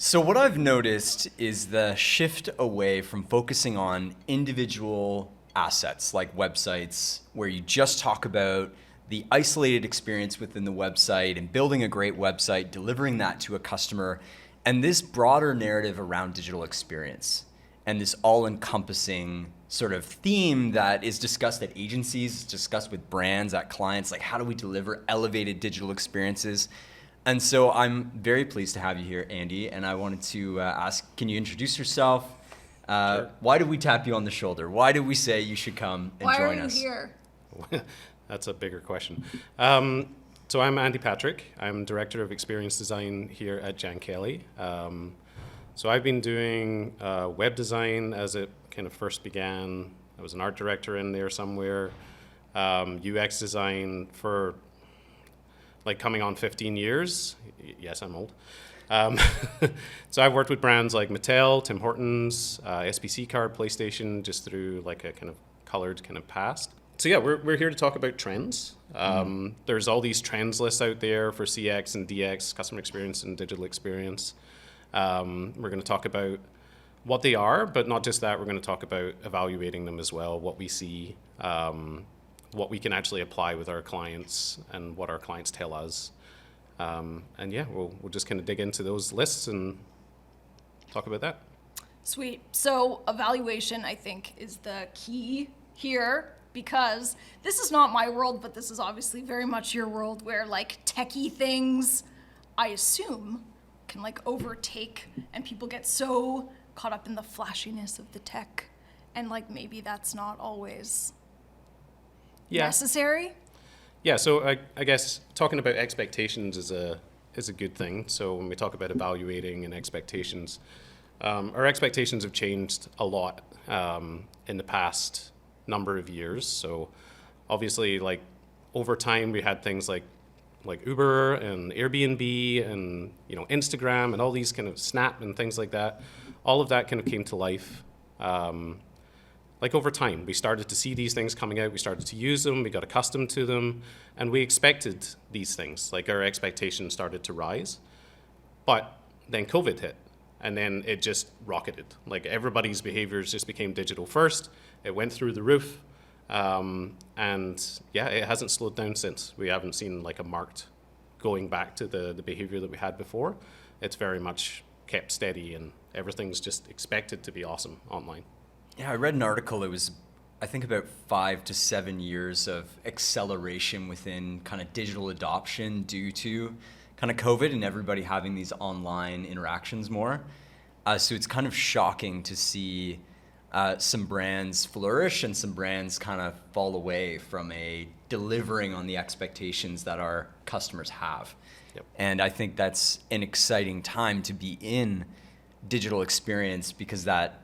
So what I've noticed is the shift away from focusing on individual assets like websites, where you just talk about the isolated experience within the website and building a great website, delivering that to a customer, and this broader narrative around digital experience and this all-encompassing sort of theme that is discussed at agencies, discussed with brands, at clients, like how do we deliver elevated digital experiences? And so I'm very pleased to have you here, Andy, and I wanted to ask, can you introduce yourself? Sure. Why did we tap you on the shoulder? Why did we say you should come and join us? Why are you here? That's a bigger question. So I'm Andy Patrick. I'm Director of Experience Design here at Jan Kelly. So I've been doing web design as it kind of first began. I was an art director in there somewhere. UX design for like coming on 15 years. Yes, I'm old. So I've worked with brands like Mattel, Tim Hortons, SBC card, PlayStation, just through like a kind of colored kind of past. So yeah, we're here to talk about trends. There's all these trends lists out there for CX and DX, customer experience and digital experience. We're going to talk about what they are, but not just that. We're going to talk about evaluating them as well, what we see, what we can actually apply with our clients, and what our clients tell us. And yeah, we'll just kind of dig into those lists and talk about that. Sweet. So evaluation, I think, is the key here, because this is not my world, but this is obviously very much your world, where like techie things, I assume, can like overtake, and people get so caught up in the flashiness of the tech, and like maybe that's not always necessary. Yeah, so I guess talking about expectations is a good thing. So when we talk about evaluating and expectations, our expectations have changed a lot in the past number of years. So obviously, like over time, we had things like Uber and Airbnb and Instagram and all these kind of Snap and things like that. All of that kind of came to life. Like over time, we started to see these things coming out, we started to use them, we got accustomed to them, and we expected these things. Like our expectations started to rise. But then COVID hit, and then it just rocketed. Like everybody's behaviors just became digital first. It went through the roof. And yeah, it hasn't slowed down since. We haven't seen like a marked going back to the behavior that we had before. It's very much kept steady, and everything's just expected to be awesome online. Yeah, I read an article. It was, I think, about 5 to 7 years of acceleration within kind of digital adoption due to kind of COVID and everybody having these online interactions more. So it's kind of shocking to see some brands flourish and some brands kind of fall away from delivering on the expectations that our customers have. Yep. And I think that's an exciting time to be in digital experience, because that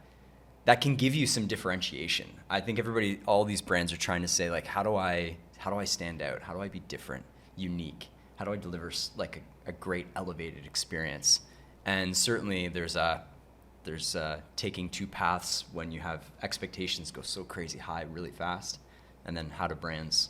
can give you some differentiation. I think all these brands are trying to say, like, how do I stand out? How do I be different, unique? How do I deliver like a great elevated experience? And certainly there's taking two paths when you have expectations go so crazy high really fast, and then how do brands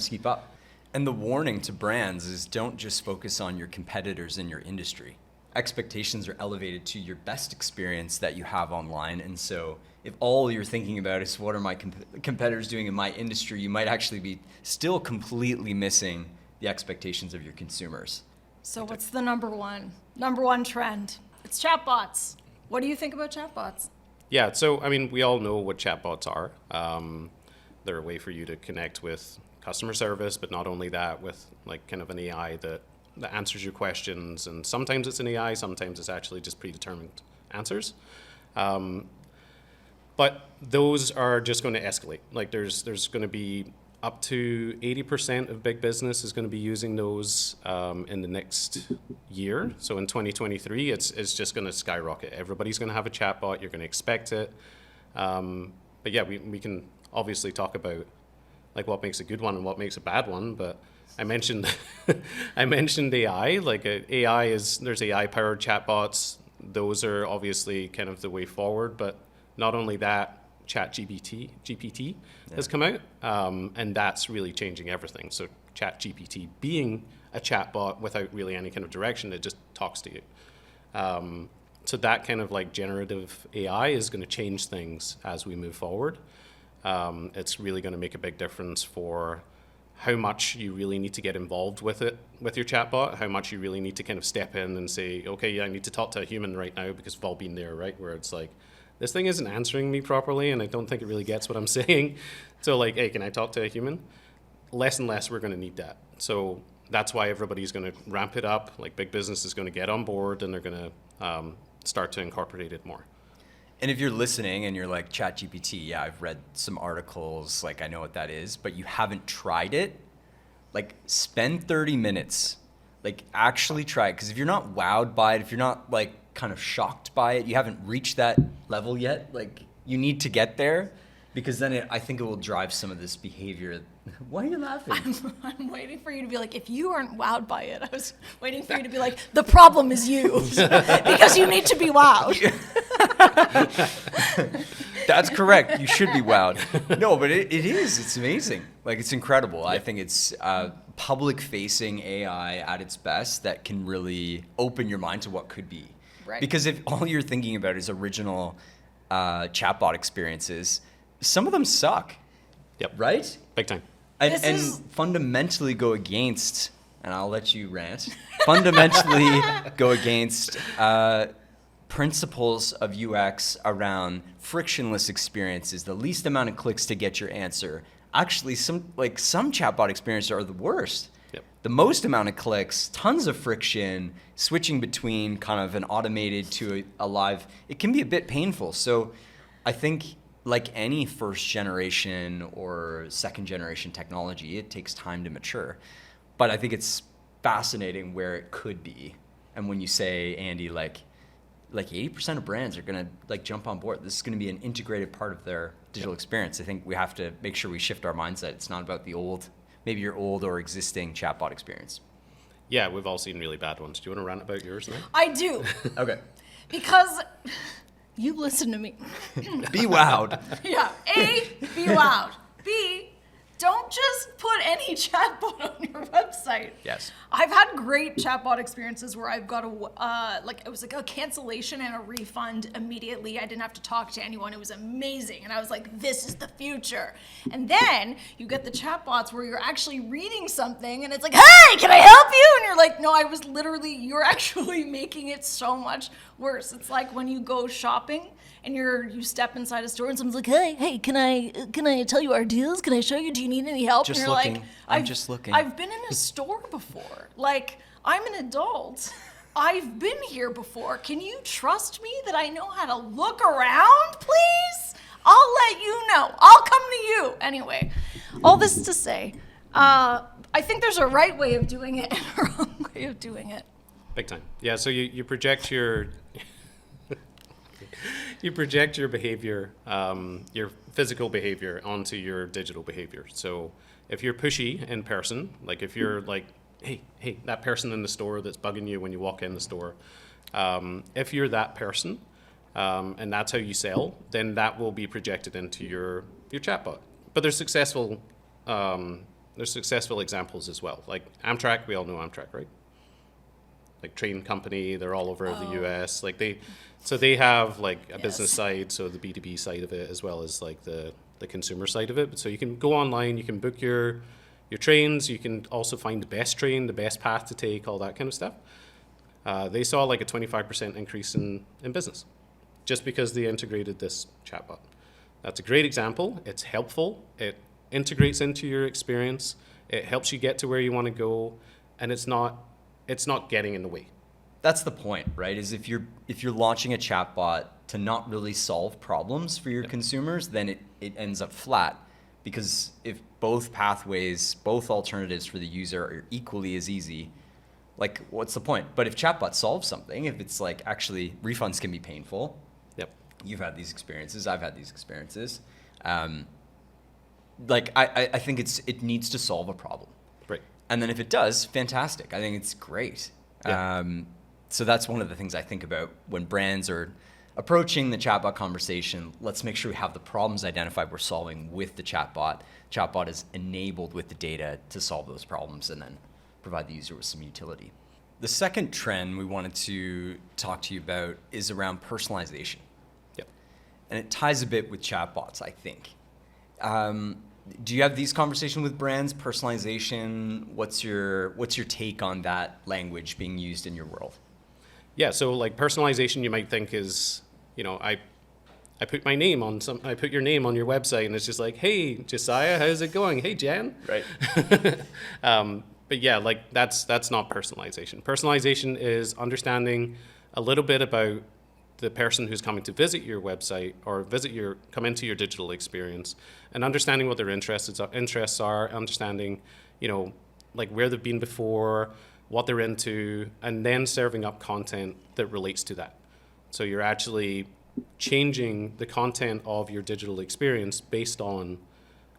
keep up? And the warning to brands is, don't just focus on your competitors in your industry. Expectations are elevated to your best experience that you have online. And so if all you're thinking about is what are my competitors doing in my industry, you might actually be still completely missing the expectations of your consumers. So what's the number one trend? It's chatbots. What do you think about chatbots? Yeah, so I mean, we all know what chatbots are. They're a way for you to connect with customer service, but not only that, with like kind of an AI that answers your questions, and sometimes it's an AI, sometimes it's actually just predetermined answers. But those are just going to escalate. Like there's going to be up to 80% of big business is going to be using those in the next year. So in 2023, it's just going to skyrocket. Everybody's going to have a chatbot. You're going to expect it. But yeah, we can obviously talk about like what makes a good one and what makes a bad one, but I mentioned AI. Like there's AI powered chatbots. Those are obviously kind of the way forward. But not only that, GPT has come out, and that's really changing everything. So ChatGPT being a chatbot without really any kind of direction, it just talks to you. So that kind of like generative AI is going to change things as we move forward. It's really going to make a big difference for how much you really need to get involved with it, with your chatbot, how much you really need to kind of step in and say, okay, yeah, I need to talk to a human right now because we've all been there, right? Where it's like, this thing isn't answering me properly and I don't think it really gets what I'm saying. So like, hey, can I talk to a human? Less and less we're going to need that. So that's why everybody's going to ramp it up. Like big business is going to get on board and they're going to start to incorporate it more. And if you're listening and you're like, ChatGPT, yeah, I've read some articles, like I know what that is, but you haven't tried it, like spend 30 minutes, like actually try it. Because if you're not wowed by it, if you're not like kind of shocked by it, you haven't reached that level yet, like you need to get there, because then I think it will drive some of this behavior. Why are you laughing? I'm waiting for you to be like, if you aren't wowed by it, I was waiting for you to be like, the problem is you, because you need to be wowed. That's correct. You should be wowed. No, but it is. It's amazing. Like, it's incredible. Yeah. I think it's public-facing AI at its best that can really open your mind to what could be. Right. Because if all you're thinking about is original chatbot experiences, some of them suck. Yep. Right? Big time. And fundamentally go against, and I'll let you rant, fundamentally go against principles of UX around frictionless experiences, the least amount of clicks to get your answer. Actually, some chatbot experiences are the worst. Yep. The most amount of clicks, tons of friction, switching between kind of an automated to a live, it can be a bit painful. So I think like any first generation or second generation technology, it takes time to mature. But I think it's fascinating where it could be. And when you say, Andy, like 80% of brands are gonna like jump on board. This is gonna be an integrated part of their digital experience. I think we have to make sure we shift our mindset. It's not about the old, maybe your old or existing chatbot experience. Yeah, we've all seen really bad ones. Do you want to rant about yours now? I do. Okay. Because you listen to me. Be wowed. Yeah. A, be loud. B, don't just put any chatbot on your website. Yes. I've had great chatbot experiences where I've got it was like a cancellation and a refund immediately. I didn't have to talk to anyone. It was amazing. And I was like, this is the future. And then you get the chatbots where you're actually reading something and it's like, hey, can I help you? And you're like, no, you're actually making it so much worse. It's like when you go shopping and you step inside a store and someone's like, hey, can I tell you our deals? Can I show you? Do you need any help? Just and you're looking. like, I'm just looking. I've been in a store before. Like, I'm an adult. I've been here before. Can you trust me that I know how to look around, please? I'll let you know. I'll come to you. Anyway, all this to say, I think there's a right way of doing it and a wrong way of doing it. Big time. Yeah, so you project your your behavior, your physical behavior onto your digital behavior. So if you're pushy in person, like if you're like, hey, that person in the store that's bugging you when you walk in the store, if you're that person and that's how you sell, then that will be projected into your chatbot. But there's successful examples as well. Like Amtrak, we all know Amtrak, right? Like train company, they're all over the US. Like they have like a business side, so the B2B side of it, as well as like the consumer side of it. So you can go online, you can book your trains, you can also find the best train, the best path to take, all that kind of stuff. They saw like a 25% increase in business just because they integrated this chatbot. That's a great example. It's helpful. It integrates into your experience. It helps you get to where you want to go, and it's not getting in the way. That's the point, right? Is if you're launching a chatbot to not really solve problems for your consumers, then it ends up flat. Because if both pathways, both alternatives for the user are equally as easy, like what's the point? But if chatbot solves something, if it's like actually refunds can be painful. Yep. You've had these experiences, I've had these experiences. Like I think it needs to solve a problem. Right. And then if it does, fantastic. I think it's great. Yeah. So that's one of the things I think about when brands are approaching the chatbot conversation. Let's make sure we have the problems identified we're solving with the chatbot. Chatbot is enabled with the data to solve those problems and then provide the user with some utility. The second trend we wanted to talk to you about is around personalization. Yep. And it ties a bit with chatbots, I think. Do you have these conversations with brands? Personalization, what's your take on that language being used in your world? Yeah, so like personalization, you might think is, I put my name on I put your name on your website, and it's just like, hey, Josiah, how's it going? Hey, Jan. Right. But yeah, like that's not personalization. Personalization is understanding a little bit about the person who's coming to visit your website or come into your digital experience, and understanding what their interests are, understanding, like where they've been before, what they're into, and then serving up content that relates to that. So you're actually changing the content of your digital experience based on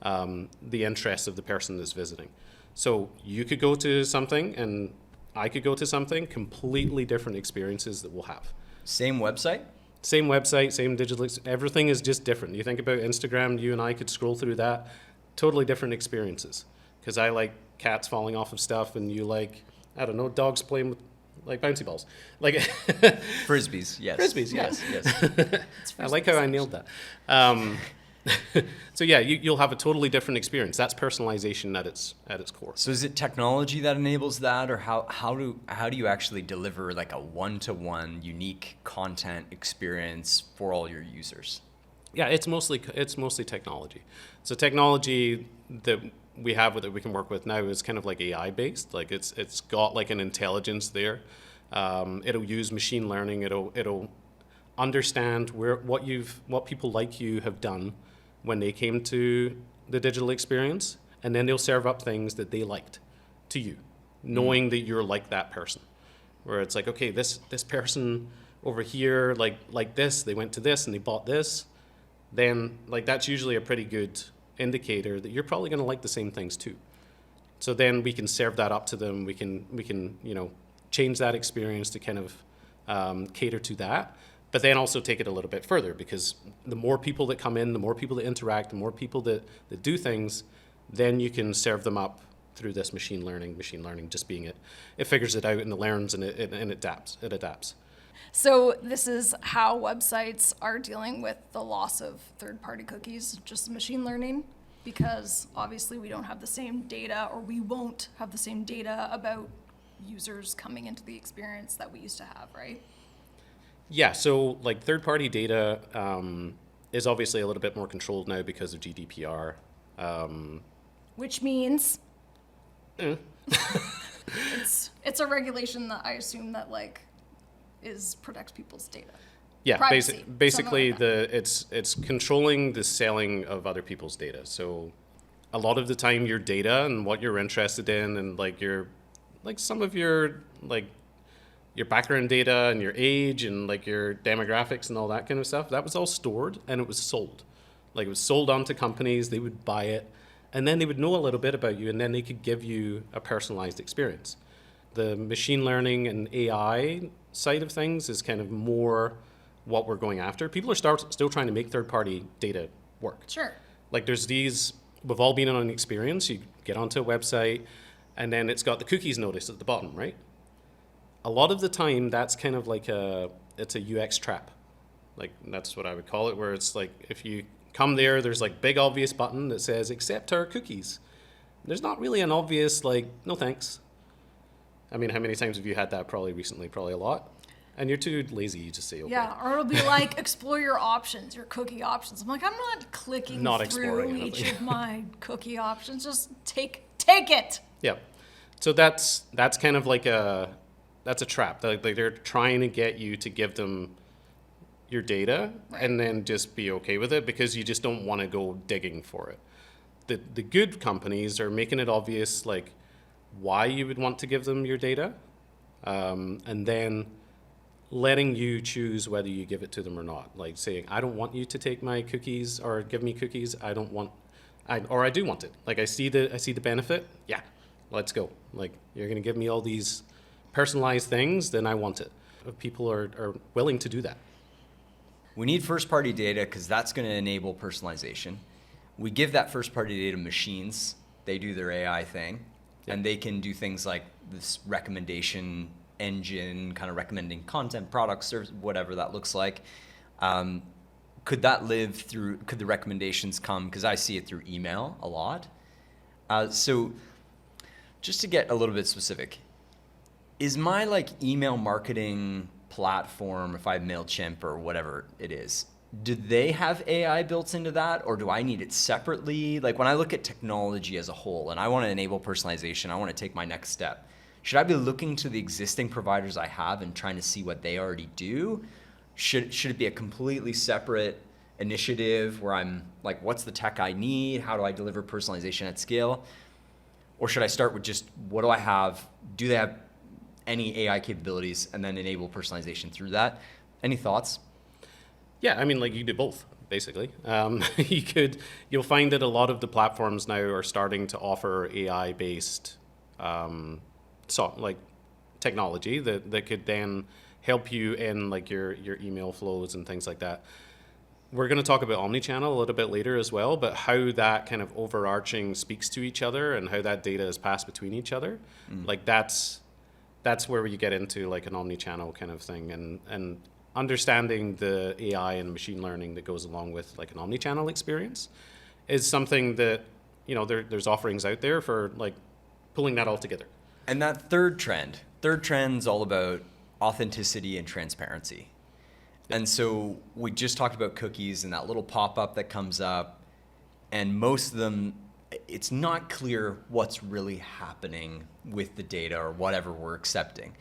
the interests of the person that's visiting. So you could go to something and I could go to something, completely different experiences that we'll have. Same website? Same website, same digital, everything is just different. You think about Instagram, you and I could scroll through that, totally different experiences. Because I like cats falling off of stuff and you like, I don't know, dogs playing with like bouncy balls. Like Frisbees, yes. Frisbees, yeah. Yes. I like how I nailed that. So yeah, you'll have a totally different experience. That's personalization at its core. So is it technology that enables that, or how do you actually deliver like a one-to-one unique content experience for all your users? Yeah, it's mostly technology. So technology that we have that we can work with now is kind of like AI based. Like it's got like an intelligence there. It'll use machine learning. It'll understand what people like you have done when they came to the digital experience, and then they'll serve up things that they liked to you, knowing that you're like that person. Where it's like, okay, this person over here like this, they went to this and they bought this, then like that's usually a pretty good indicator that you're probably going to like the same things too. So then we can serve that up to them. We can change that experience to kind of cater to that. But then also take it a little bit further, because the more people that come in, the more people that interact, the more people that do things, then you can serve them up through this machine learning just being it figures it out and it learns and it adapts. So this is how websites are dealing with the loss of third-party cookies, just machine learning, because obviously we don't have the same data, or we won't have the same data about users coming into the experience that we used to have, right? Yeah, so like third-party data is obviously a little bit more controlled now because of GDPR. Which means it's a regulation that I assume that like protects people's data. Yeah, Privacy, basically something like it's controlling the selling of other people's data. So a lot of the time your data and what you're interested in and some of your background data and your age and like your demographics and all that kind of stuff, that was all stored and it was sold. Like it was sold on to companies, they would buy it, and then they would know a little bit about you, and then they could give you a personalized experience. The machine learning and AI side of things is kind of more what we're going after. People are still trying to make third-party data work. Sure. Like we've all been on an experience, you get onto a website, and then it's got the cookies notice at the bottom, right? A lot of the time, that's kind of like it's a UX trap. Like that's what I would call it, where it's like if you come there, there's like big obvious button that says accept our cookies. There's not really an obvious like no thanks. I mean, how many times have you had that probably recently? Probably a lot. And you're too lazy, you just say okay. Yeah, or it'll be like explore your options, your cookie options. I'm like, I'm not clicking through each of my cookie options. Just take it. Yeah. So that's kind of like that's a trap. Like they're trying to get you to give them your data and then just be okay with it because you just don't want to go digging for it. The good companies are making it obvious like why you would want to give them your data, and then letting you choose whether you give it to them or not. Like saying, I don't want you to take my cookies or give me cookies. I do want it. Like I see the benefit. Yeah, let's go. Like you're going to give me all these personalized things, then I want it. People are willing to do that. We need first-party data because that's going to enable personalization. We give that first-party data to machines. They do their AI thing, and they can do things like this recommendation engine, kind of recommending content, products, or whatever that looks like. Could that live through, could the recommendations come, because I see it through email a lot. So just to get a little bit specific, is my like email marketing platform, if I have MailChimp or whatever it is, do they have AI built into that, or do I need it separately? Like when I look at technology as a whole and I want to enable personalization, I want to take my next step. Should I be looking to the existing providers I have and trying to see what they already do? Should it be a completely separate initiative where I'm like, what's the tech I need? How do I deliver personalization at scale? Or should I start with just what do I have? Do they have any AI capabilities, and then enable personalization through that? Any thoughts? Yeah, I mean, like you do both, basically. You'll find that a lot of the platforms now are starting to offer AI-based technology that could then help you in like your email flows and things like that. We're going to talk about Omnichannel a little bit later as well, but how that kind of overarching speaks to each other and how that data is passed between each other. Like that's where you get into like an Omnichannel kind of thing, and understanding the AI and machine learning that goes along with like an Omnichannel experience is something that, you know, there's offerings out there for like pulling that all together. And that third trend's all about authenticity and transparency. And so we just talked about cookies and that little pop-up that comes up, and most of them, it's not clear what's really happening with the data or whatever we're accepting.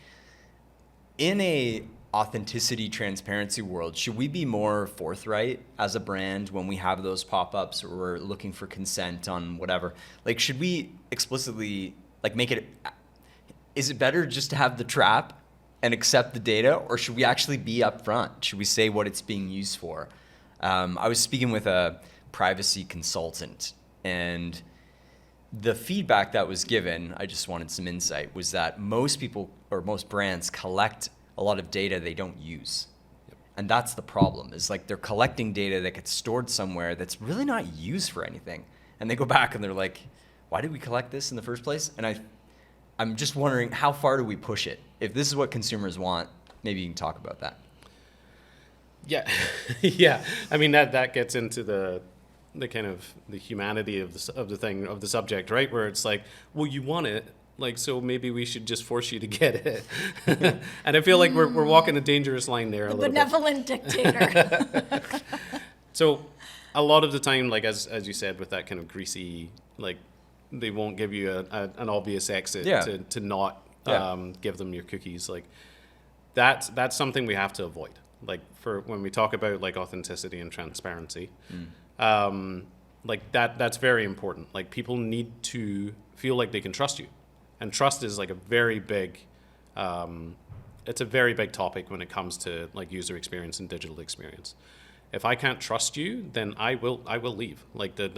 In a authenticity, transparency world, should we be more forthright as a brand when we have those pop-ups or we're looking for consent on whatever? Like, should we explicitly like make it, is it better just to have the trap and accept the data, or should we actually be upfront? Should we say what it's being used for? I was speaking with a privacy consultant, and the feedback that was given, I just wanted some insight, was that most people or most brands collect a lot of data they don't use. And that's the problem, is like they're collecting data that gets stored somewhere that's really not used for anything. And they go back and they're like, why did we collect this in the first place? And I'm just wondering, how far do we push it? If this is what consumers want, maybe you can talk about that. Yeah, yeah. I mean, that gets into the kind of the humanity of the subject, right? Where it's like, well, you want it, like, so maybe we should just force you to get it. And I feel like we're walking a dangerous line there a little bit. Benevolent dictator. So a lot of the time, like as you said, with that kind of greasy, like they won't give you an obvious exit to not give them your cookies. Like that's something we have to avoid. Like for when we talk about like authenticity and transparency, like that's very important. Like people need to feel like they can trust you, and trust is like a very big, it's a very big topic when it comes to like user experience and digital experience. If I can't trust you, then I will leave. Like the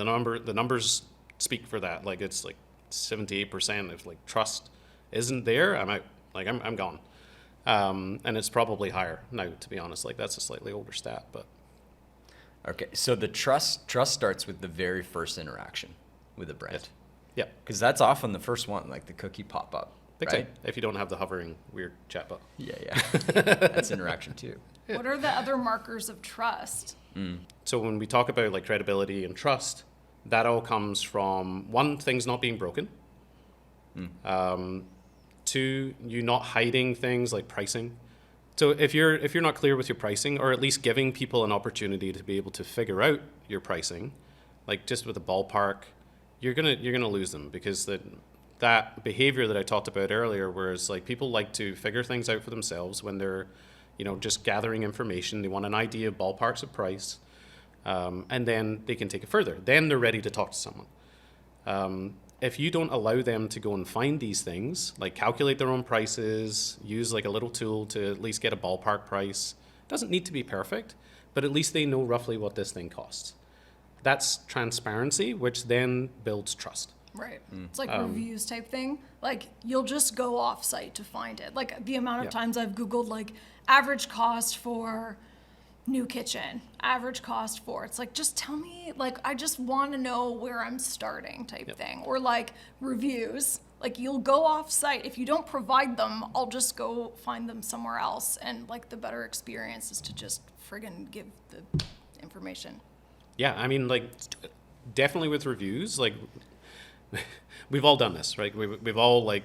numbers speak for that. Like it's like 78%. If like trust isn't there, I'm out. Like I'm gone. And it's probably higher now, to be honest. Like that's a slightly older stat, but. Okay, so the trust starts with the very first interaction with a brand. Yeah. Because that's often the first one, like the cookie pop-up, right? If you don't have the hovering weird chatbot. Yeah. That's interaction too. What are the other markers of trust? So when we talk about like credibility and trust, that all comes from one, things not being broken. Two, you not hiding things like pricing. So if you're not clear with your pricing, or at least giving people an opportunity to be able to figure out your pricing, like just with a ballpark, you're gonna lose them, because that behavior that I talked about earlier, whereas like people like to figure things out for themselves when they're, you know, just gathering information. They want an idea of ballparks of price, and then they can take it further. Then they're ready to talk to someone. If you don't allow them to go and find these things, like calculate their own prices, use like a little tool to at least get a ballpark price, it doesn't need to be perfect, but at least they know roughly what this thing costs. That's transparency, which then builds trust. Right. It's like reviews type thing. Like you'll just go off site to find it. Like the amount of times I've Googled like average cost for new kitchen, average cost for, it's like, just tell me, like, I just want to know where I'm starting type thing. Or like reviews. Like you'll go off site. If you don't provide them, I'll just go find them somewhere else. And like the better experience is to just friggin' give the information. Yeah, I mean, like, definitely with reviews, like, we've all done this, right? We've all, like,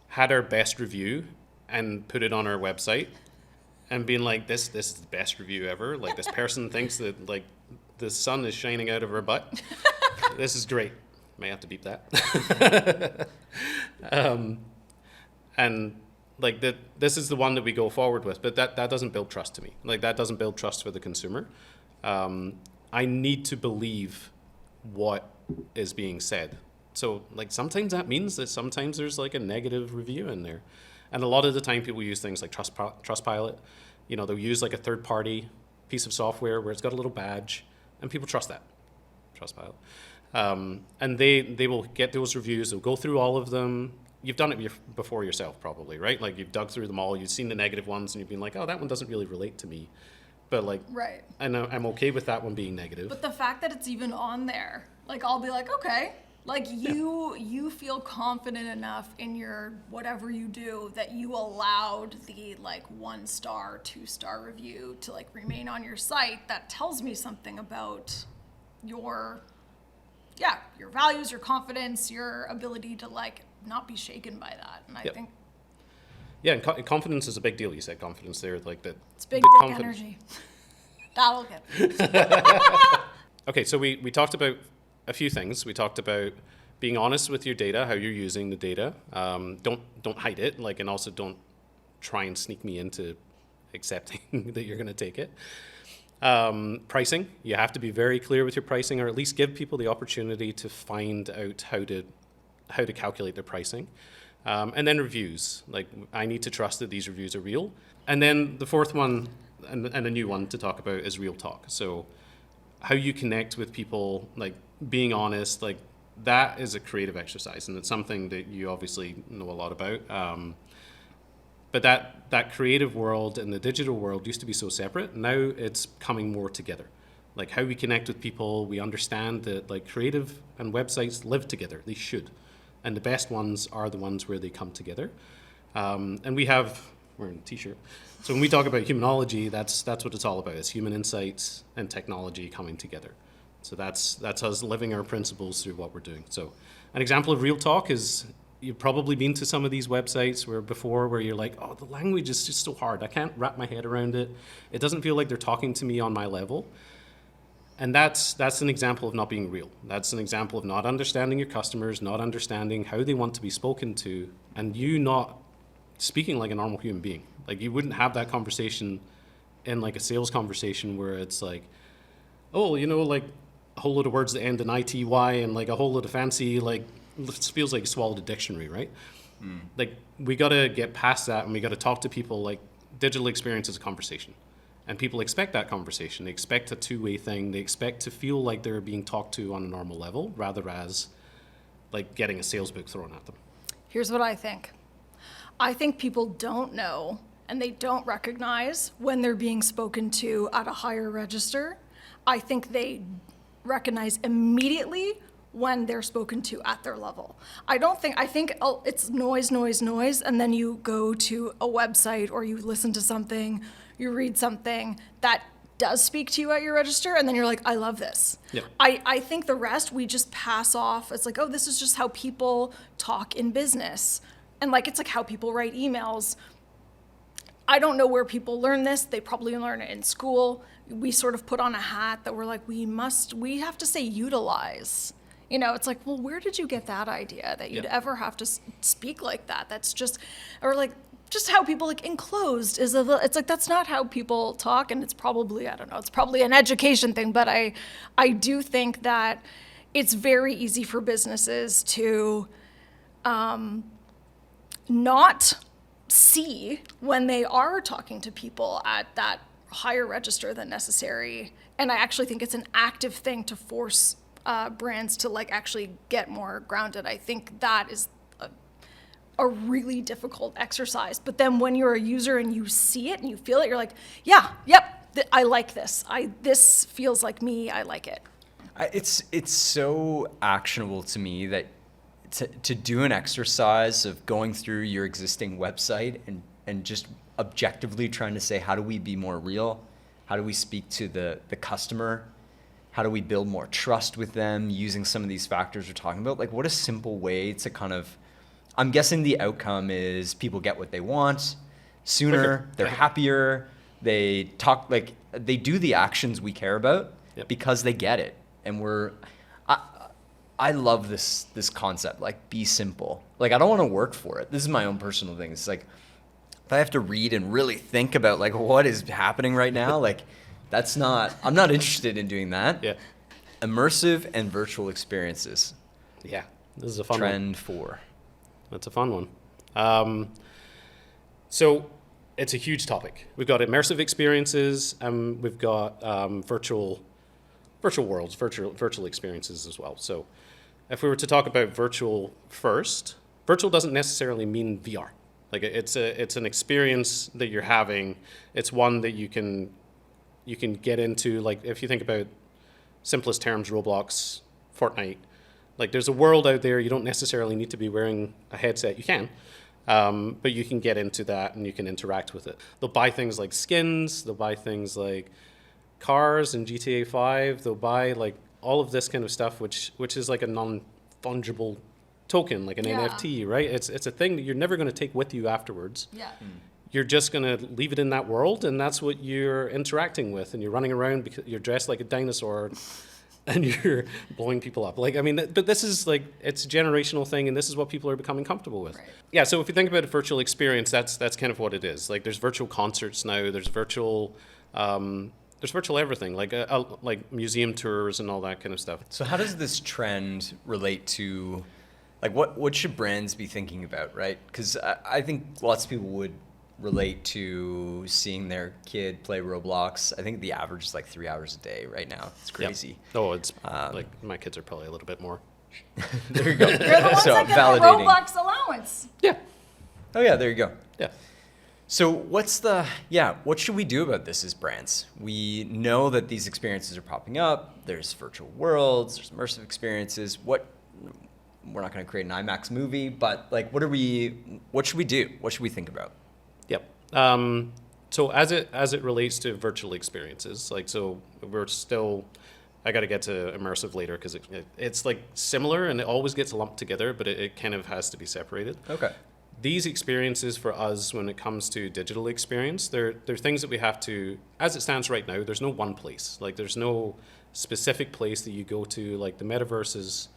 had our best review and put it on our website and been like, this is the best review ever. Like, this person thinks that, like, the sun is shining out of her butt. This is great. May have to beep that. And, like, this is the one that we go forward with, but that doesn't build trust to me. Like, that doesn't build trust for the consumer. I need to believe what is being said. So, like, sometimes that means that sometimes there's, like, a negative review in there. And a lot of the time people use things like Trustpilot. You know, they'll use, like, a third-party piece of software where it's got a little badge, and people trust that, Trustpilot. And they will get those reviews. They'll go through all of them. You've done it before yourself, probably, right? Like, you've dug through them all. You've seen the negative ones, and you've been like, oh, that one doesn't really relate to me. But, like, Right. I know I'm okay with that one being negative. But the fact that it's even on there, like I'll be like, okay, like you feel confident enough in your whatever you do that you allowed the like 1-star, 2-star review to like remain on your site. That tells me something about your values, your confidence, your ability to like not be shaken by that. And I think Yeah, and confidence is a big deal. You said confidence there, like that. it's big the dick energy. That'll get. Okay, so we talked about a few things. We talked about being honest with your data, how you're using the data. Don't hide it, like, and also don't try and sneak me into accepting that you're going to take it. Pricing, you have to be very clear with your pricing, or at least give people the opportunity to find out how to calculate their pricing. And then reviews, like I need to trust that these reviews are real. And then the fourth one, and a new one to talk about, is real talk. So how you connect with people, like being honest, like that is a creative exercise, and it's something that you obviously know a lot about. But that creative world and the digital world used to be so separate. Now it's coming more together. Like how we connect with people, we understand that like creative and websites live together. They should. And the best ones are the ones where they come together. And we're in a t-shirt. So when we talk about humanology, that's what it's all about. It's human insights and technology coming together. So that's us living our principles through what we're doing. So an example of real talk is, you've probably been to some of these websites where you're like, oh, the language is just so hard. I can't wrap my head around it. It doesn't feel like they're talking to me on my level. And that's an example of not being real. That's an example of not understanding your customers, not understanding how they want to be spoken to, and you not speaking like a normal human being. Like you wouldn't have that conversation in like a sales conversation where it's like, oh, you know, like a whole load of words that end in ITY and like a whole load of fancy, like it feels like you swallowed a dictionary, right? Like we got to get past that, and we got to talk to people. Like digital experience is a conversation. And people expect that conversation. They expect a two-way thing. They expect to feel like they're being talked to on a normal level, rather as like getting a sales book thrown at them. Here's what I think. I think people don't know and they don't recognize when they're being spoken to at a higher register. I think they recognize immediately when they're spoken to at their level. I think it's noise, and then you go to a website or you listen to something, you read something that does speak to you at your register, and then you're like, I love this. Yep. I think the rest we just pass off. It's like, oh, this is just how people talk in business. And like, it's like how people write emails. I don't know where people learn this. They probably learn it in school. We sort of put on a hat that we're like, we have to say utilize. You know, it's like, well, where did you get that idea that you'd ever have to speak like that? That's just, or like, just how people like enclosed is it's like, that's not how people talk. And it's probably, I don't know, it's probably an education thing, but I do think that it's very easy for businesses to not see when they are talking to people at that higher register than necessary. And I actually think it's an active thing to force brands to like actually get more grounded. I think that is a really difficult exercise. But then when you're a user and you see it and you feel it, you're like, yeah, yep, I like this. This feels like me. I like it. It's so actionable to me that to do an exercise of going through your existing website and just objectively trying to say, how do we be more real? How do we speak to the customer? How do we build more trust with them using some of these factors we're talking about? Like, what a simple way to kind of, I'm guessing the outcome is people get what they want sooner, they're happier, they talk, like, they do the actions we care about because they get it. And I love this concept, like, be simple. Like, I don't want to work for it. This is my own personal thing. It's like, if I have to read and really think about, like, what is happening right now, like, I'm not interested in doing that. Yeah. Immersive and virtual experiences. Yeah. This is a fun Trend 4. That's a fun one. So it's a huge topic. We've got immersive experiences, and we've got virtual worlds, virtual experiences as well. So if we were to talk about virtual first, virtual doesn't necessarily mean VR. Like, it's an experience that you're having. It's one that you can get into. Like, if you think about simplest terms, Roblox, Fortnite, like, there's a world out there. You don't necessarily need to be wearing a headset. You can, but you can get into that and you can interact with it. They'll buy things like skins. They'll buy things like cars in GTA 5. They'll buy, like, all of this kind of stuff, which is like a non-fungible token, like an NFT, right? It's a thing that you're never going to take with you afterwards. Yeah. You're just going to leave it in that world, and that's what you're interacting with, and you're running around because you're dressed like a dinosaur and you're blowing people up. Like, I mean, but this is, like, it's a generational thing, and this is what people are becoming comfortable with. Right. Yeah, so if you think about a virtual experience, that's kind of what it is. Like, there's virtual concerts now, there's virtual everything, like museum tours and all that kind of stuff. So how does this trend relate to, like, what should brands be thinking about, right? Because I think lots of people would relate to seeing their kid play Roblox. I think the average is like 3 hours a day right now. It's crazy. Yep. Oh, it's like my kids are probably a little bit more. There you go. You're the ones So that get validating. the Roblox allowance. Yeah. Oh yeah, there you go. Yeah. So what should we do about this as brands? We know that these experiences are popping up. There's virtual worlds, there's immersive experiences. We're not going to create an IMAX movie, but, like, what should we do? What should we think about? Yep. So as it relates to virtual experiences, like, so I got to get to immersive later because it's like similar and it always gets lumped together, but it kind of has to be separated. Okay. These experiences for us, when it comes to digital experience, they're things that we have to, as it stands right now, there's no one place. Like, there's no specific place that you go to. Like, the metaverse is,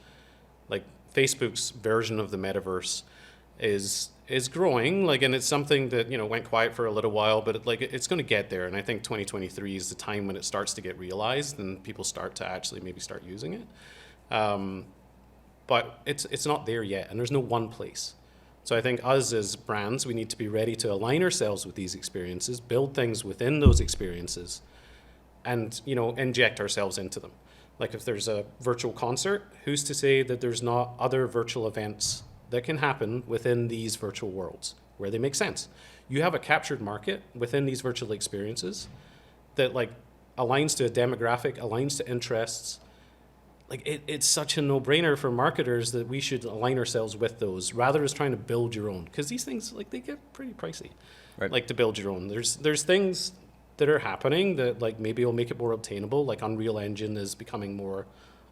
like, Facebook's version of the metaverse is growing, like, and it's something that, went quiet for a little while, but it's going to get there. And I think 2023 is the time when it starts to get realized and people start to actually maybe start using it. But it's not there yet, and there's no one place. So I think us as brands, we need to be ready to align ourselves with these experiences, build things within those experiences, and, inject ourselves into them. Like, if there's a virtual concert, who's to say that there's not other virtual events that can happen within these virtual worlds where they make sense? You have a captured market within these virtual experiences that, like, aligns to a demographic, aligns to interests. Like, it's such a no-brainer for marketers that we should align ourselves with those rather than trying to build your own, because these things, like, they get pretty pricey. Right. Like, to build your own. There's things that are happening that, like, maybe will make it more obtainable. Like, Unreal Engine is becoming more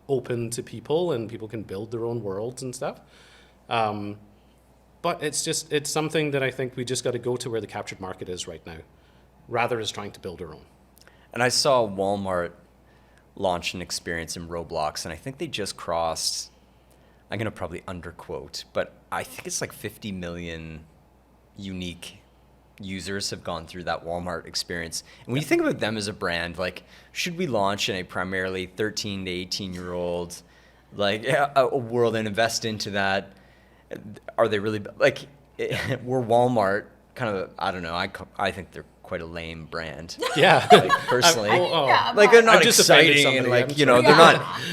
open to people and people can build their own worlds and stuff. But it's something that I think we just got to go to where the captured market is right now, rather than trying to build our own. And I saw Walmart launch an experience in Roblox, and I think they just crossed, I'm going to probably underquote, but I think it's like 50 million unique users have gone through that Walmart experience. And when you think about them as a brand, like, should we launch in a primarily 13 to 18-year-old, like, a world and invest into that? Are they really, like, we're Walmart kind of, I don't know, I think they're quite a lame brand. Yeah. Like, personally. Yeah, Like, they're not I've just offended exciting and, somebody, like, I'm you know, sorry.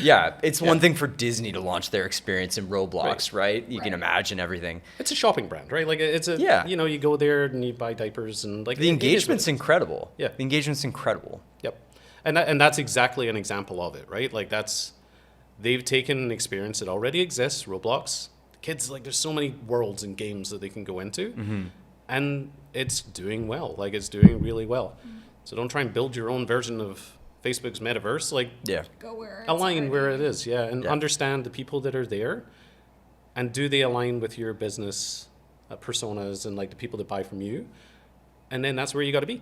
they're not, it's one thing for Disney to launch their experience in Roblox, right? You can Right. imagine everything. It's a shopping brand, right? Like, it's a, you go there and you buy diapers and, like, The engagement's incredible. Yeah. The engagement's incredible. Yep. And that's exactly an example of it, right? Like, they've taken an experience that already exists, Roblox, kids, like there's so many worlds and games that they can go into, and it's doing well. Like it's doing really well. So don't try and build your own version of Facebook's metaverse. Like Go where it's align where it already- is, and understand the people that are there, and do they align with your business personas and like the people that buy from you, and then that's where you got to be.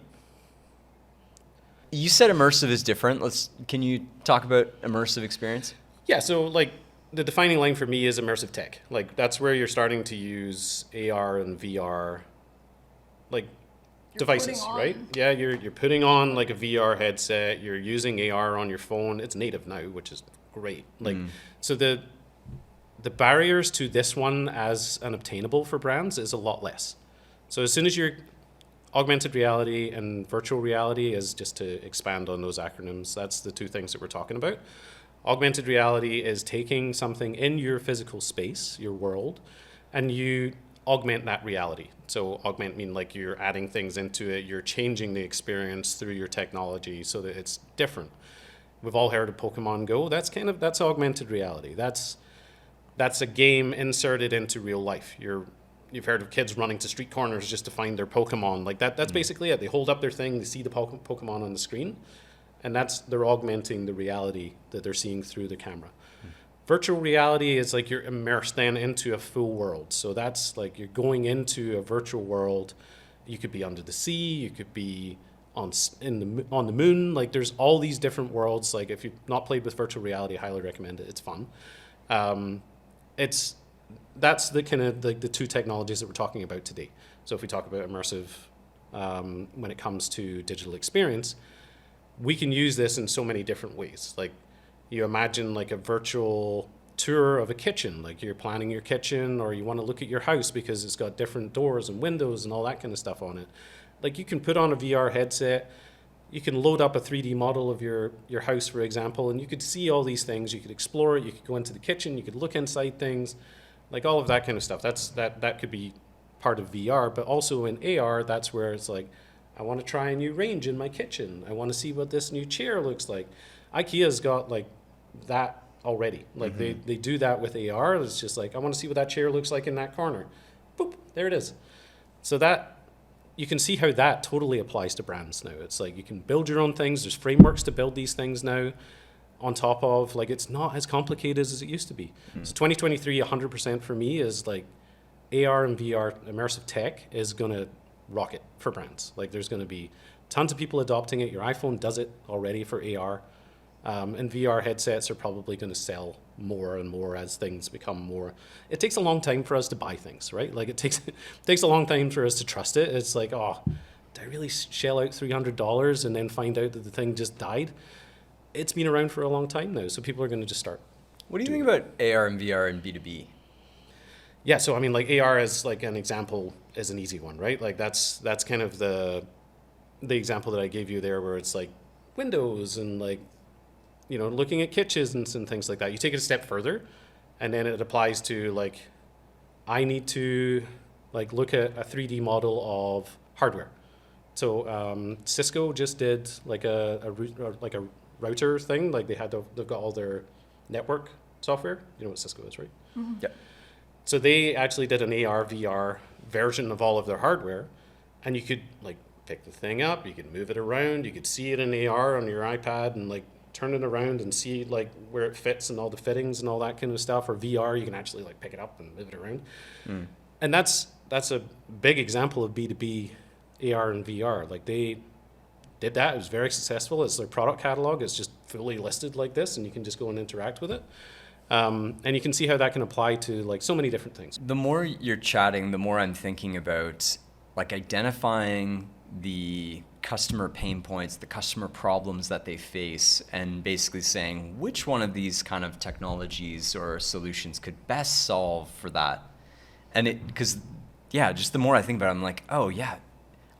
You said immersive is different. Can you talk about immersive experience? Yeah, so like the defining line for me is immersive tech. Like that's where you're starting to use AR and VR, like devices, putting on- right? Yeah, you're putting on like a VR headset. You're using AR on your phone. It's native now, which is great. Like so the barriers to this one as an obtainable for brands is a lot less. So as soon as you're augmented reality and virtual reality, is just to expand on those acronyms, that's the two things that we're talking about. Augmented reality is taking something in your physical space, your world, and you augment that reality. So augment mean like you're adding things into it, you're changing the experience through your technology so that it's different. We've all heard of Pokemon Go. That's augmented reality. That's a game inserted into real life. You've heard of kids running to street corners just to find their Pokemon. Like that's basically it. They hold up their thing, they see the Pokemon on the screen, and they're augmenting the reality that they're seeing through the camera. Virtual reality is like you're immersed then into a full world. So that's like you're going into a virtual world. You could be under the sea, you could be on the moon. Like there's all these different worlds. Like if you've not played with virtual reality, I highly recommend it. It's fun. That's the kind of the two technologies that we're talking about today. So if we talk about immersive when it comes to digital experience, we can use this in so many different ways. Like you imagine like a virtual tour of a kitchen, like you're planning your kitchen or you want to look at your house because it's got different doors and windows and all that kind of stuff on it. Like you can put on a VR headset, you can load up a 3D model of your house, for example, and you could see all these things. You could explore it, you could go into the kitchen, you could look inside things, like all of that kind of stuff. That could be part of VR, but also in AR, that's where it's like, I want to try a new range in my kitchen. I want to see what this new chair looks like. IKEA's got like that already. Like they do that with AR. It's just like, I want to see what that chair looks like in that corner. Boop, there it is. So that, you can see how that totally applies to brands now. It's like you can build your own things. There's frameworks to build these things now on top of, like, it's not as complicated as it used to be. So 2023, 100% for me is like AR and VR, immersive tech is going to rocket for brands. Like there's going to be tons of people adopting it. Your iPhone does it already for AR. And VR headsets are probably going to sell more and more as things become more. It takes a long time for us to buy things, right? Like it takes a long time for us to trust it. It's like, oh, did I really shell out $300 and then find out that the thing just died? It's been around for a long time now, so people are going to just start. What do you think about AR and VR and B2B? Yeah, so I mean, like AR is like an example is an easy one, right? Like that's kind of the example that I gave you there, where it's like windows and like, you know, looking at kitchens and things like that. You take it a step further, and then it applies to like, I need to like look at a 3D model of hardware. So Cisco just did like a router thing. Like they've got all their network software. You know what Cisco is, right? Yeah. So they actually did an AR, VR version of all of their hardware, and you could like pick the thing up, you could move it around, you could see it in AR on your iPad and like turn it around and see like where it fits and all the fittings and all that kind of stuff. Or VR, you can actually like pick it up and move it around. And that's a big example of B2B AR and VR. Like they did that, it was very successful. It's their product catalog, it's just fully listed like this, and you can just go and interact with it. And you can see how that can apply to like so many different things. The more you're chatting, the more I'm thinking about like identifying the customer pain points, the customer problems that they face, and basically saying which one of these kind of technologies or solutions could best solve for that. And because just the more I think about it, I'm like, oh yeah,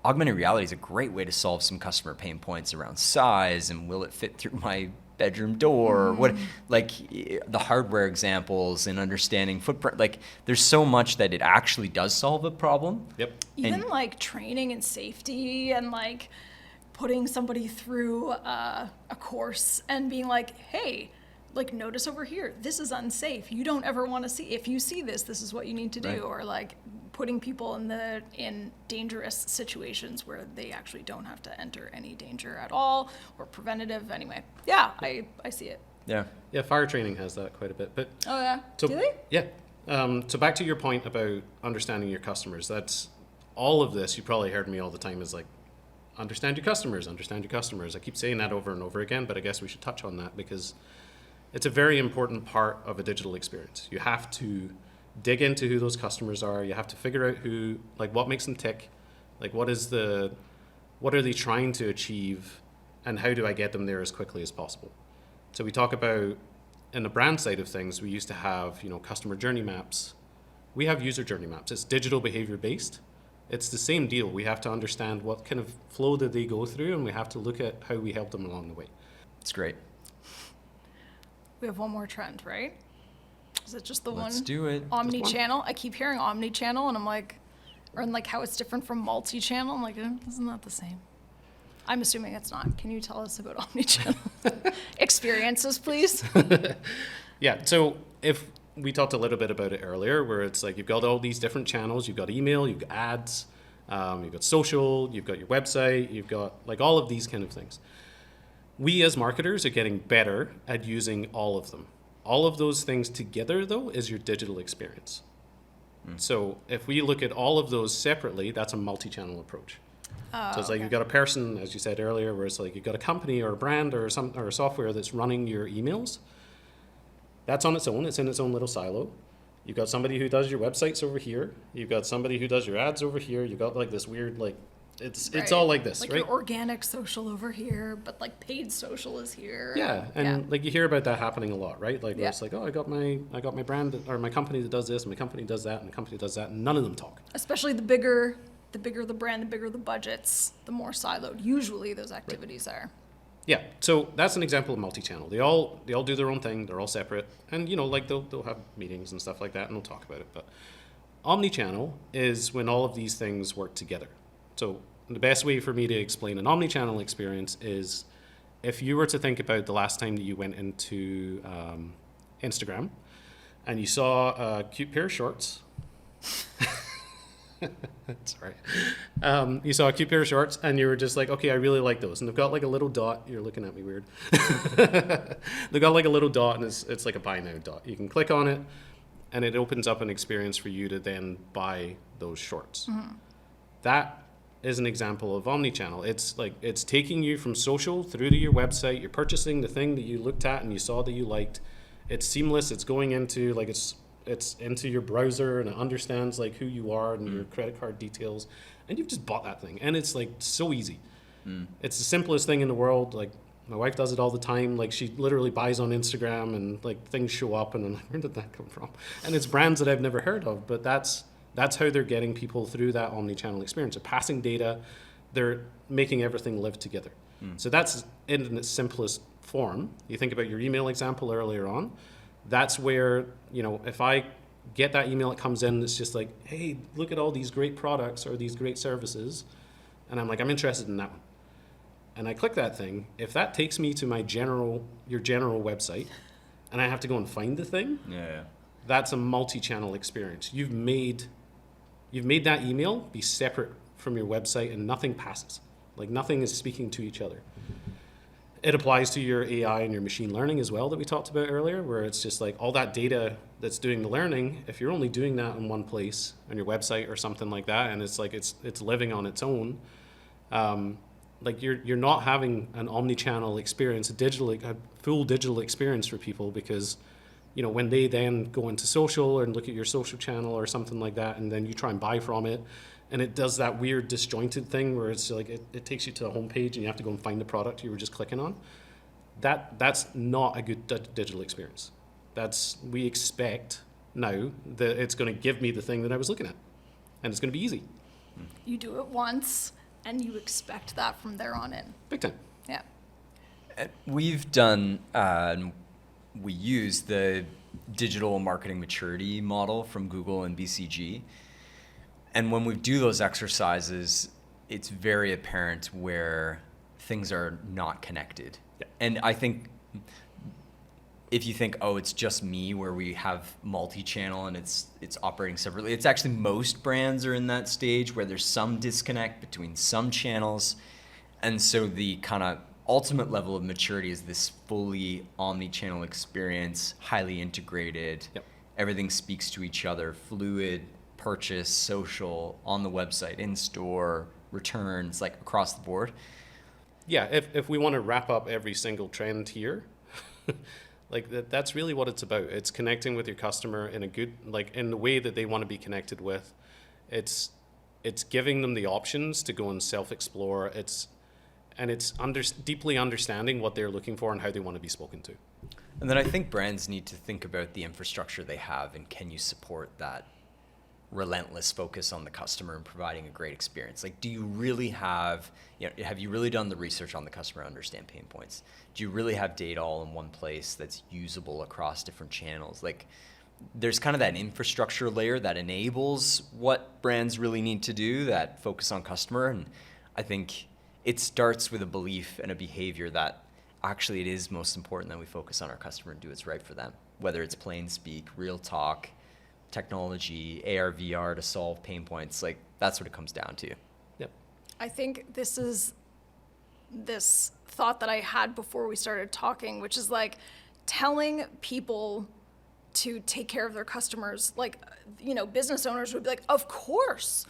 augmented reality is a great way to solve some customer pain points around size and will it fit through my bedroom door, or what, like the hardware examples and understanding footprint. Like there's so much that it actually does solve a problem. Yep. Even like training and safety and like putting somebody through a course and being like, hey, like, notice over here, this is unsafe. You don't ever want to see, if you see this, this is what you need to do. Right. Or like putting people in dangerous situations where they actually don't have to enter any danger at all, or preventative. Anyway, yeah, I see it. Yeah. Yeah, fire training has that quite a bit. But Oh yeah, so, do they? Yeah. So back to your point about understanding your customers. That's all of this. You probably heard me all the time is like, understand your customers, understand your customers. I keep saying that over and over again, but I guess we should touch on that because it's a very important part of a digital experience. You have to dig into who those customers are. You have to figure out who, like, what makes them tick, like what are they trying to achieve, and how do I get them there as quickly as possible. So we talk about, in the brand side of things, we used to have, customer journey maps. We have user journey maps. It's digital behavior based. It's the same deal. We have to understand what kind of flow did they go through, and we have to look at how we help them along the way. It's great. We have one more trend, right? Is it just the one? Let's do it. Omnichannel. I keep hearing omnichannel, and I'm like, or like how it's different from multi-channel. I'm like, isn't that the same? I'm assuming it's not. Can you tell us about omnichannel experiences, please? Yeah. So if we talked a little bit about it earlier, where it's like you've got all these different channels. You've got email, you've got ads, you've got social, you've got your website, you've got like all of these kind of things. We as marketers are getting better at using all of them. All of those things together, though, is your digital experience. So if we look at all of those separately, that's a multi-channel approach. So it's like you've got a person, as you said earlier, where it's like you've got a company or a brand or a software that's running your emails. That's on its own. It's in its own little silo. You've got somebody who does your websites over here. You've got somebody who does your ads over here. You've got like this weird it's all like this, like right? your organic social over here, but like paid social is here. Yeah, and like you hear about that happening a lot, right? Like where Yeah. it's like, oh, I got my brand or my company that does this, my company does that, and the company does that, and none of them talk. Especially the bigger the brand, the bigger the budgets, the more siloed usually those activities are. Yeah, so that's an example of multi-channel. They all do their own thing. They're all separate, and like they'll have meetings and stuff like that, and they'll talk about it. But omnichannel is when all of these things work together. So the best way for me to explain an omnichannel experience is if you were to think about the last time that you went into Instagram and you saw a cute pair of shorts. That's right. You saw a cute pair of shorts and you were just like, okay, I really like those. And they've got like a little dot. You're looking at me weird. They've got like a little dot and it's like a buy now dot. You can click on it and it opens up an experience for you to then buy those shorts. Mm-hmm. That is an example of omnichannel. It's like it's taking you from social through to your website. You're purchasing the thing that you looked at and you saw that you liked. It's seamless. It's going into like it's into your browser and it understands like who you are and your credit card details, and you've just bought that thing. And it's like so easy. It's the simplest thing in the world. Like my wife does it all the time. Like she literally buys on Instagram and like things show up and I'm like, where did that come from? And it's brands that I've never heard of, but that's how they're getting people through that omni-channel experience. They're passing data. They're making everything live together. So that's in its simplest form. You think about your email example earlier on. That's where, if I get that email that comes in, it's just like, hey, look at all these great products or these great services. And I'm like, I'm interested in that one. And I click that thing. If that takes me to your general website and I have to go and find the thing, that's a multi-channel experience. You've made that email be separate from your website and nothing passes. Like nothing is speaking to each other. It applies to your AI and your machine learning as well that we talked about earlier, where it's just like all that data that's doing the learning, if you're only doing that in one place on your website or something like that, and it's like it's living on its own, like you're not having an omni-channel experience, a full digital experience for people, because when they then go into social and look at your social channel or something like that, and then you try and buy from it, and it does that weird disjointed thing where it's like it takes you to a homepage and you have to go and find the product you were just clicking on. That's not a good digital experience. We expect now that it's going to give me the thing that I was looking at, and it's going to be easy. You do it once and you expect that from there on in. Big time. Yeah. We've done, we use the digital marketing maturity model from Google and BCG. And when we do those exercises, it's very apparent where things are not connected. Yeah. And I think if you think, oh, it's just me, where we have multi-channel and it's operating separately, it's actually most brands are in that stage where there's some disconnect between some channels. And so the kind of ultimate level of maturity is this fully omni-channel experience, highly integrated. Yep. Everything speaks to each other, fluid, purchase, social, on the website, in store, returns, like across the board. Yeah, if we want to wrap up every single trend here, like that's really what it's about. It's connecting with your customer in a good, like in the way that they want to be connected with. It's giving them the options to go and self-explore. It's deeply understanding what they're looking for and how they want to be spoken to. And then I think brands need to think about the infrastructure they have, and can you support that relentless focus on the customer and providing a great experience? Like, do you really have you really done the research on the customer to understand pain points? Do you really have data all in one place that's usable across different channels? Like, there's kind of that infrastructure layer that enables what brands really need to do, that focus on customer. And I think it starts with a belief and a behavior that actually it is most important that we focus on our customer and do what's right for them, whether it's plain speak, real talk, technology, AR, VR to solve pain points. Like, that's what it comes down to. Yep. I think this is this thought that I had before we started talking, which is like telling people to take care of their customers. Like, business owners would be like, of course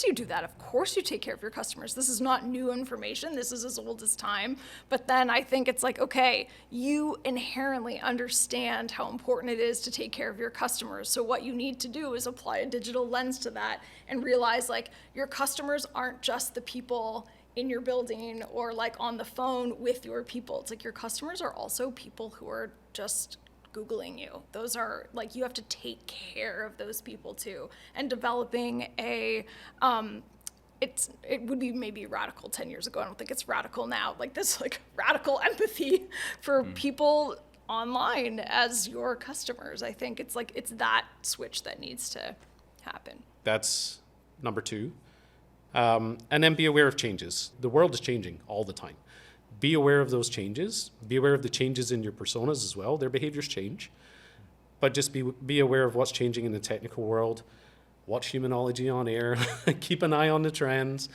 you do that. Of course you take care of your customers. This is not new information. This is as old as time. But then I think it's like, okay, you inherently understand how important it is to take care of your customers. So what you need to do is apply a digital lens to that and realize, like, your customers aren't just the people in your building or like on the phone with your people. It's like your customers are also people who are just Googling you. Those are like, you have to take care of those people too. And developing it would be maybe radical 10 years ago. I don't think it's radical now. Like this, like radical empathy for people online as your customers. I think it's like, it's that switch that needs to happen. That's number 2. And then be aware of changes. The world is changing all the time. Be aware of those changes. Be aware of the changes in your personas as well. Their behaviors change. But just be aware of what's changing in the technical world. Watch Humanology on air. Keep an eye on the trends.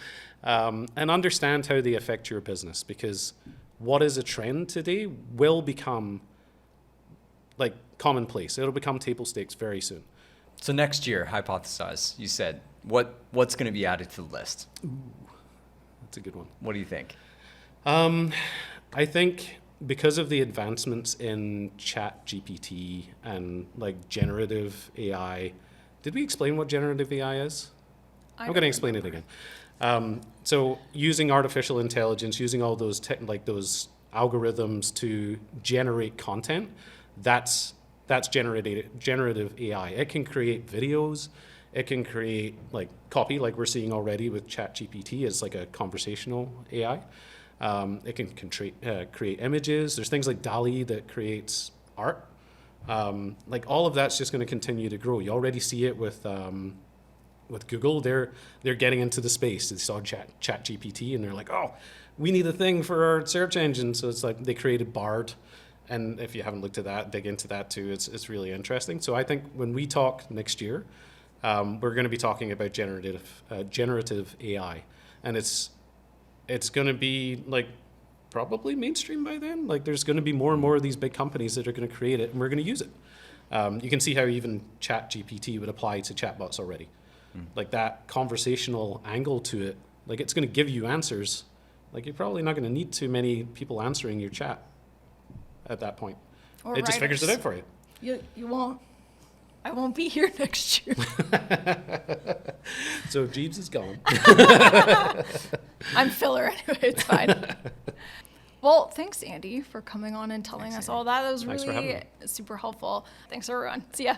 And understand how they affect your business. Because what is a trend today will become like commonplace. It'll become table stakes very soon. So next year, hypothesize, you said, what's going to be added to the list? Ooh, that's a good one. What do you think? I think because of the advancements in ChatGPT and like generative AI, did we explain what generative AI is? I'm going to explain it again. So using artificial intelligence, using all those those algorithms to generate content, that's generative AI. It can create videos. It can create like copy, like we're seeing already with ChatGPT as like a conversational AI. It can create images. There's things like DALL-E that creates art. Like all of that's just going to continue to grow. You already see it with Google. They're getting into the space. They saw ChatGPT and they're like, oh, we need a thing for our search engine. So it's like they created Bard. And if you haven't looked at that, dig into that too. It's really interesting. So I think when we talk next year, we're going to be talking about generative AI, and it's going to be like probably mainstream by then. Like there's going to be more and more of these big companies that are going to create it, and we're going to use it. You can see how even ChatGPT would apply to chatbots already. Like that conversational angle to it, like it's going to give you answers. Like you're probably not going to need too many people answering your chat at that point. Or it just figures it out for you. You won't. I won't be here next year. So Jeeves is gone. I'm filler anyway, it's fine. Well, thanks, Andy, for coming on and telling us all that. That was Thanks for having really me. super helpful. Thanks, everyone. See ya.